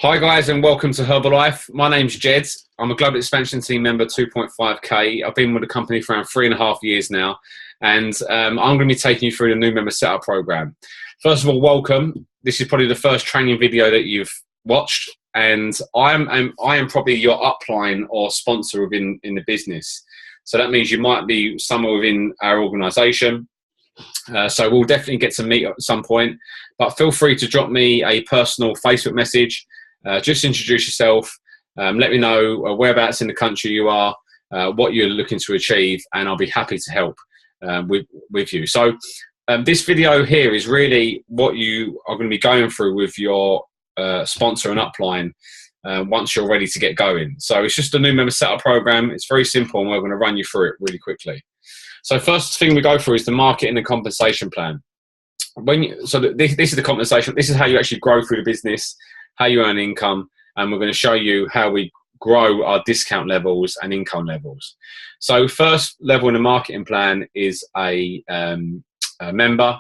Hi guys and welcome to Herbalife. My name's Jed. I'm a Global Expansion Team member 2.5k. I've been with the company for around 3.5 years now, and I'm going to be taking you through the new member setup program. First of all, welcome. This is probably the first training video that you've watched, and I am probably your upline or sponsor within the business. So that means you might be somewhere within our organisation. So we'll definitely get to meet at some point, but feel free to drop me a personal Facebook message. Just introduce yourself, let me know whereabouts in the country you are, what you're looking to achieve, and I'll be happy to help with you. So this video here is really what you are going to be going through with your sponsor and upline once you're ready to get going. So it's just a new member setup program. It's very simple, and we're going to run you through it really quickly. So first thing we go through is the market and the compensation plan. This is the compensation. This is how you actually grow through the business, how you earn income, and we're going to show you how we grow our discount levels and income levels. So first level in the marketing plan is a member.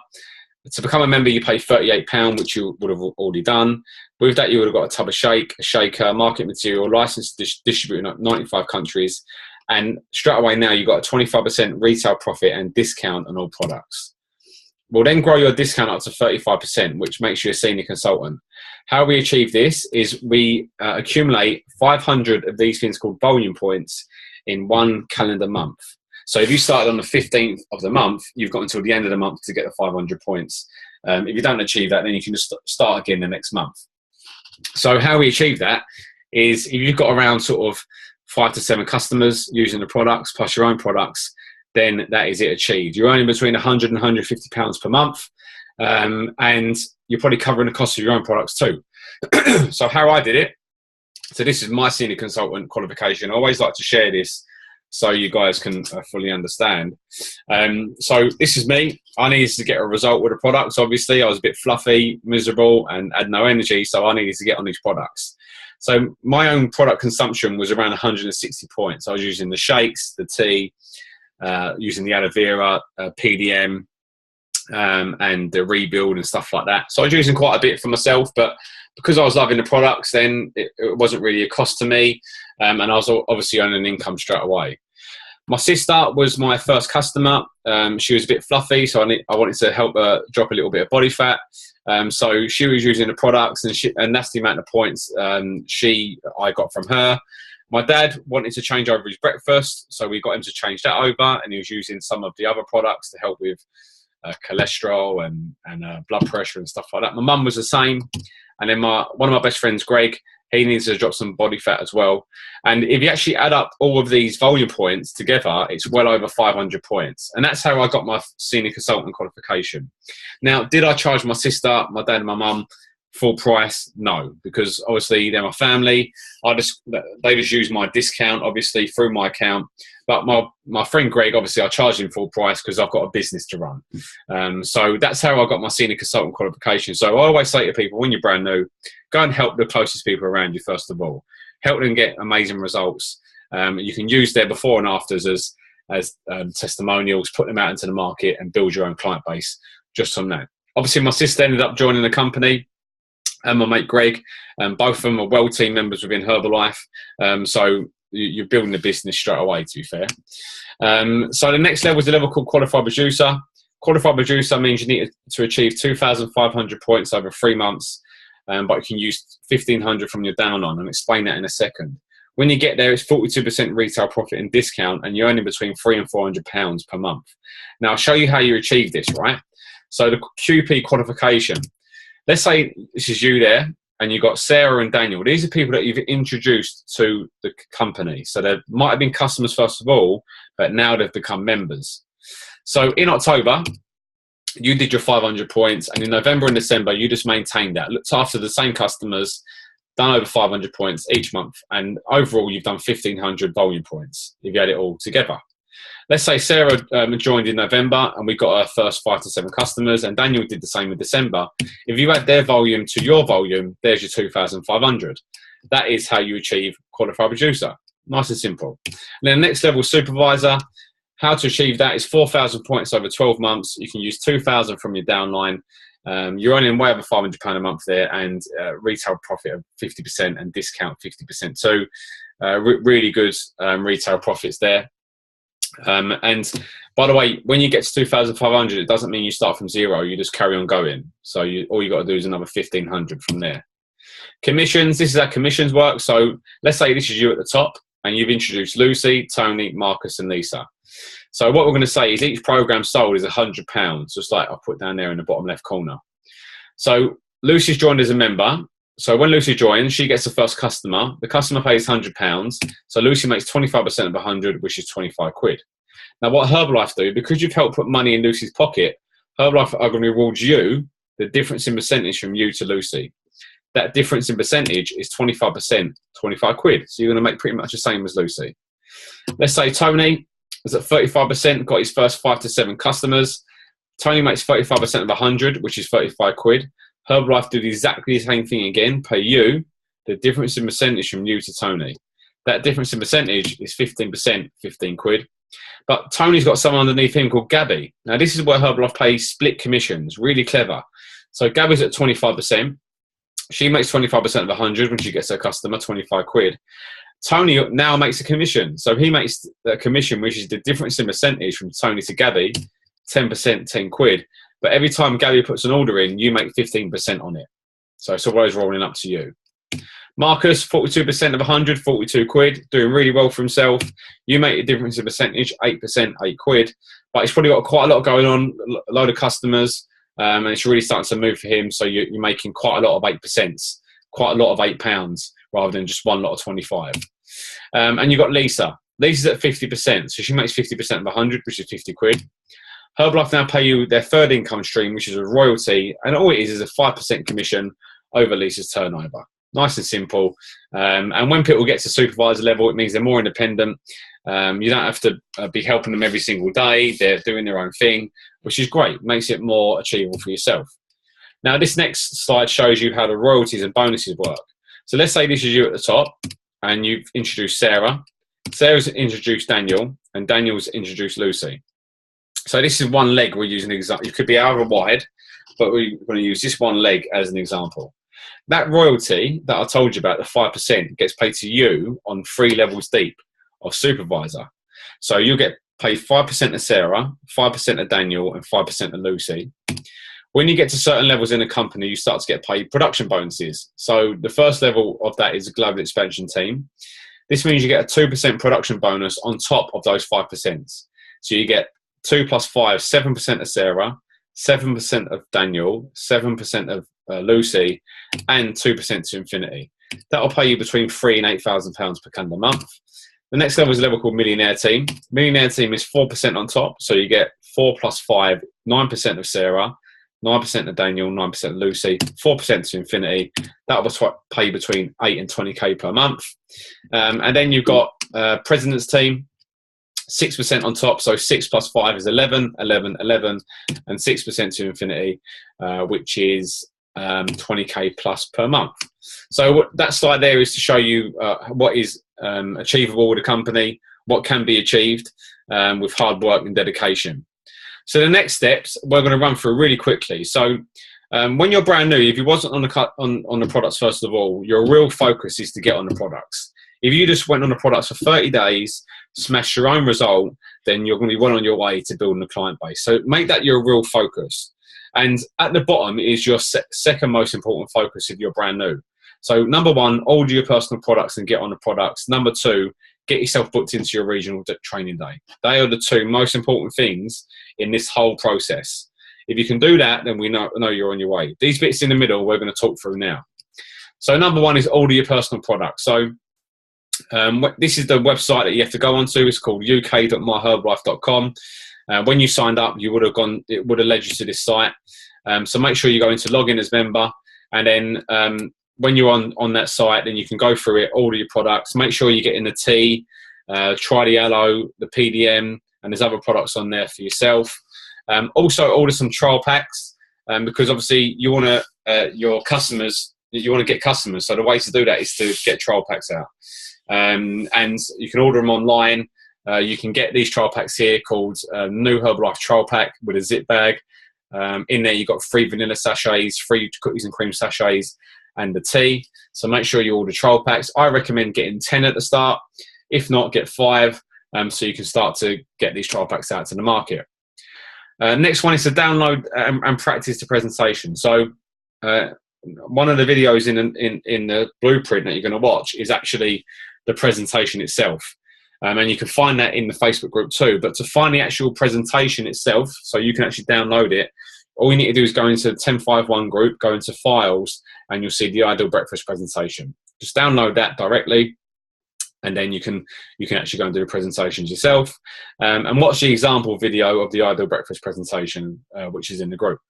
To become a member, you pay £38, which you would have already done. With that, you would have got a tub of shake, a shaker, market material, licensed to distribute in 95 countries. And straight away now, you've got a 25% retail profit and discount on all products. We'll then grow your discount up to 35%, which makes you a senior consultant. How we achieve this is we accumulate 500 of these things called volume points in one calendar month. So if you started on the 15th of the month, you've got until the end of the month to get the 500 points. If you don't achieve that, then you can just start again the next month. So how we achieve that is if you've got around sort of 5 to 7 customers using the products plus your own products, then that is it achieved. You're earning between £100 and £150 per month, and you're probably covering the cost of your own products too. So how I did it, so this is my senior consultant qualification. I always like to share this so you guys can fully understand. So this is me. I needed to get a result with the products. Obviously, I was a bit fluffy, miserable, and had no energy, so I needed to get on these products. So my own product consumption was around 160 points. I was using the shakes, the tea, using the aloe vera, PDM, and the rebuild and stuff like that. So I was using quite a bit for myself, but because I was loving the products, then it wasn't really a cost to me, and I was obviously earning income straight away. My sister was my first customer. She was a bit fluffy, so I wanted to help her drop a little bit of body fat. So she was using the products, and that's the amount of points I got from her. My dad wanted to change over his breakfast, so we got him to change that over, and he was using some of the other products to help with cholesterol and blood pressure and stuff like that. My mum was the same, and then one of my best friends, Greg, he needs to drop some body fat as well. And if you actually add up all of these volume points together, it's well over 500 points. And that's how I got my senior consultant qualification. Now, did I charge my sister, my dad and my mum full price? No, because obviously they're my family. They just use my discount, obviously, through my account. But my friend Greg, obviously, I charged him full price because I've got a business to run. So that's how I got my senior consultant qualification. So I always say to people, when you're brand new, go and help the closest people around you, first of all. Help them get amazing results. You can use their before and afters as testimonials, put them out into the market and build your own client base just from that. Obviously, my sister ended up joining the company, and my mate Greg, both of them are well team members within Herbalife. So you're building a business straight away, to be fair. So the next level is a level called Qualified Producer. Qualified Producer means you need to achieve 2,500 points over 3 months, but you can use 1,500 from your down on, and explain that in a second. When you get there, it's 42% retail profit and discount, and you're earning between £300 and £400 per month. Now, I'll show you how you achieve this, right? So the QP qualification. Let's say this is you there, and you've got Sarah and Daniel. These are people that you've introduced to the company. So they might have been customers first of all, but now they've become members. So in October, you did your 500 points, and in November and December, you just maintained that. Looked after the same customers, done over 500 points each month, and overall you've done 1,500 volume points if you had it all together. Let's say Sarah joined in November, and we got our first 5 to 7 customers, and Daniel did the same in December. If you add their volume to your volume, there's your 2,500. That is how you achieve Qualified Producer. Nice and simple. And then the next level, Supervisor. How to achieve that is 4,000 points over 12 months. You can use 2,000 from your downline, You're earning way over £500 a month there, and retail profit of 50% and discount 50%. So really good retail profits there. And by the way, when you get to 2,500, it doesn't mean you start from zero. You just carry on going. So all you got to do is another 1,500 from there. Commissions. This is how commissions work. So let's say this is you at the top, and you've introduced Lucy, Tony, Marcus, and Lisa. So what we're going to say is each program sold is £100, just like I'll put down there in the bottom left corner. So Lucy's joined as a member. So when Lucy joins, she gets the first customer. The customer pays £100. So Lucy makes 25% of 100, which is 25 quid. Now, what Herbalife do, because you've helped put money in Lucy's pocket, Herbalife are going to reward you the difference in percentage from you to Lucy. That difference in percentage is 25%, 25 quid. So you're going to make pretty much the same as Lucy. Let's say Tony is at 35%, got his first 5 to 7 customers. Tony makes 35% of 100, which is 35 quid. Herbalife do exactly the same thing again, pay you the difference in percentage from you to Tony. That difference in percentage is 15%, 15 quid. But Tony's got someone underneath him called Gabby. Now, this is where Herbalife pays split commissions, really clever. So Gabby's at 25%. She makes 25% of 100 when she gets her customer, 25 quid. Tony now makes a commission. So he makes a commission, which is the difference in percentage from Tony to Gabby, 10%, 10 quid. But every time Gabby puts an order in, you make 15% on it. So it's always rolling up to you. Marcus, 42% of 100, 42 quid, doing really well for himself. You make a difference in percentage, 8%, 8 quid. But he's probably got quite a lot going on, a load of customers, and it's really starting to move for him. So you're making quite a lot of 8%, quite a lot of £8 rather than just one lot of 25. And you've got Lisa. Lisa's at 50%, so she makes 50% of 100, which is 50 quid. Herbalife now pay you their third income stream, which is a royalty, and all it is a 5% commission over Lisa's turnover. Nice and simple. And when people get to supervisor level, it means they're more independent. You don't have to be helping them every single day. They're doing their own thing, which is great. Makes it more achievable for yourself. Now, this next slide shows you how the royalties and bonuses work. So let's say this is you at the top, and you've introduced Sarah. Sarah's introduced Daniel, and Daniel's introduced Lucy. So this is one leg we're using. It could be however wide, but we're going to use this one leg as an example. That royalty that I told you about, the 5%, gets paid to you on 3 levels deep of supervisor. So you'll get paid 5% of Sarah, 5% of Daniel, and 5% of Lucy. When you get to certain levels in a company, you start to get paid production bonuses. So the first level of that is a global expansion team. This means you get a 2% production bonus on top of those 5%. So you get 2 plus 5, 7% of Sarah, 7% of Daniel, 7% of Lucy, and 2% to infinity. That will pay you between £3,000 and £8,000 per calendar month. The next level is a level called Millionaire Team. Millionaire Team is 4% on top, so you get 4 plus 5, 9% of Sarah, 9% of Daniel, 9% of Lucy, 4% to infinity. That will pay you between 8 and 20k per month. And then you've got President's Team, 6% on top, so 6 plus 5 is 11, 11, 11, and 6% to infinity, which is 20k plus per month. So that slide there is to show you what is achievable with a company, what can be achieved with hard work and dedication. So the next steps we're going to run through really quickly. So when you're brand new, if you wasn't on the products first of all, your real focus is to get on the products. If you just went on the products for 30 days, smash your own result, then you're going to be well on your way to building a client base. So make that your real focus. And at the bottom is your second most important focus if you're brand new. So number 1, order your personal products and get on the products. Number 2, get yourself booked into your regional training day. They are the 2 most important things in this whole process. If you can do that, then we know you're on your way. These bits in the middle, we're going to talk through now. So number 1 is order your personal products. So this is the website that you have to go onto. It's called uk.myherbalife.com. When you signed up, it would have led you to this site. So make sure you go into login as member, and then when you're on that site, then you can go through it, order your products. Make sure you get in the tea, try the aloe, the PDM, and there's other products on there for yourself. Also order some trial packs because obviously you want to your customers. You want to get customers. So the way to do that is to get trial packs out. And you can order them online. You can get these trial packs here called New Herbalife Trial Pack with a zip bag. In there, you've got 3 vanilla sachets, 3 cookies and cream sachets, and the tea. So make sure you order trial packs. I recommend getting 10 at the start. If not, get 5, so you can start to get these trial packs out to the market. Next one is to download and practice the presentation. So one of the videos in the blueprint that you're going to watch is actually the presentation itself. And you can find that in the Facebook group too. But to find the actual presentation itself, so you can actually download it, all you need to do is go into the 1051 group, go into files, and you'll see the Ideal Breakfast presentation. Just download that directly, and then you can actually go and do the presentations yourself. And watch the example video of the Ideal Breakfast presentation, which is in the group.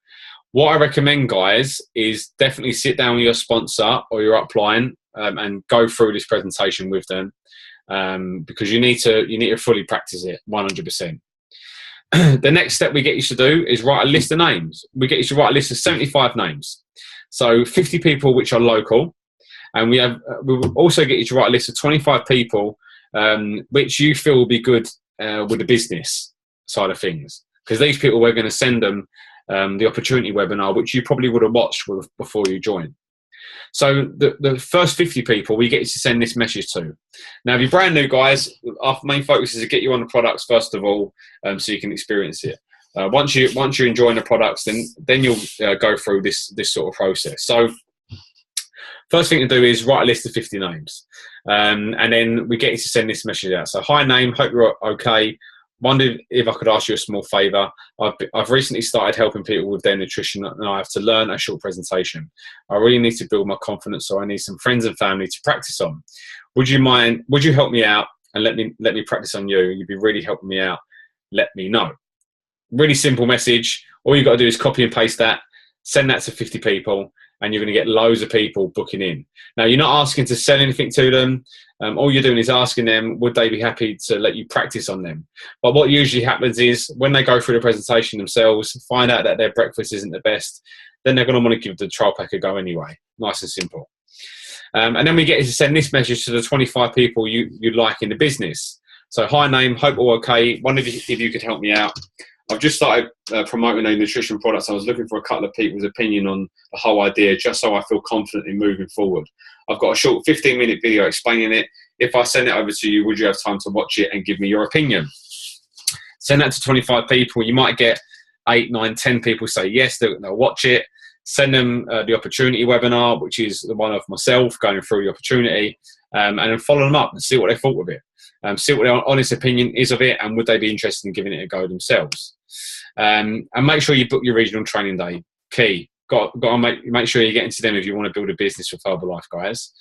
What I recommend, guys, is definitely sit down with your sponsor or your upline and go through this presentation with them, because you need to fully practice it 100%. The next step we get you to do is write a list of names. We get you to write a list of 75 names. So 50 people which are local, and we will also get you to write a list of 25 people which you feel will be good with the business side of things, because these people, we're going to send them the opportunity webinar, which you probably would have watched before you joined. So the first 50 people we get you to send this message to. Now, if you're brand new, guys, our main focus is to get you on the products first of all, so you can experience it. Once you're enjoying the products, then you'll go through this sort of process. So first thing to do is write a list of 50 names, and then we get you to send this message out. So, hi name, hope you're okay. Wondered if I could ask you a small favour. I've recently started helping people with their nutrition, and I have to learn a short presentation. I really need to build my confidence, so I need some friends and family to practice on. Would you help me out and let me practice on you? You'd be really helping me out. Let me know. Really simple message. All you've got to do is copy and paste that, send that to 50 people, and you're going to get loads of people booking in. Now, you're not asking to sell anything to them. All you're doing is asking them, would they be happy to let you practice on them? But what usually happens is when they go through the presentation themselves, find out that their breakfast isn't the best, then they're going to want to give the trial pack a go anyway. Nice and simple. And then we get you to send this message to the 25 people you like in the business. So, hi name, hope all okay. Wondered if you could help me out. I've just started promoting a nutrition product. I was looking for a couple of people's opinion on the whole idea, just so I feel confident in moving forward. I've got a short 15-minute video explaining it. If I send it over to you, would you have time to watch it and give me your opinion? Send that to 25 people. You might get 8, 9, 10 people say yes, they'll watch it. Send them the opportunity webinar, which is the one of myself going through the opportunity, and then follow them up and see what they thought of it. See what their honest opinion is of it, and would they be interested in giving it a go themselves. And make sure you book your regional training day. Key. Got to make sure you get into them if you want to build a business with Herbalife, guys.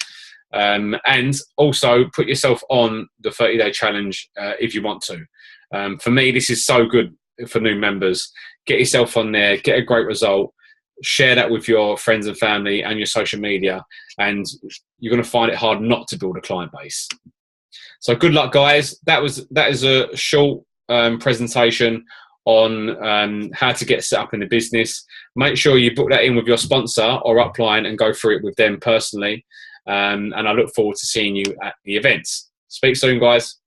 And also put yourself on the 30-day challenge if you want to. For me, this is so good for new members. Get yourself on there, get a great result, share that with your friends and family and your social media, and you're going to find it hard not to build a client base. So good luck, guys. That is a short presentation on how to get set up in the business. Make sure you book that in with your sponsor or upline and go through it with them personally. And I look forward to seeing you at the events. Speak soon, guys.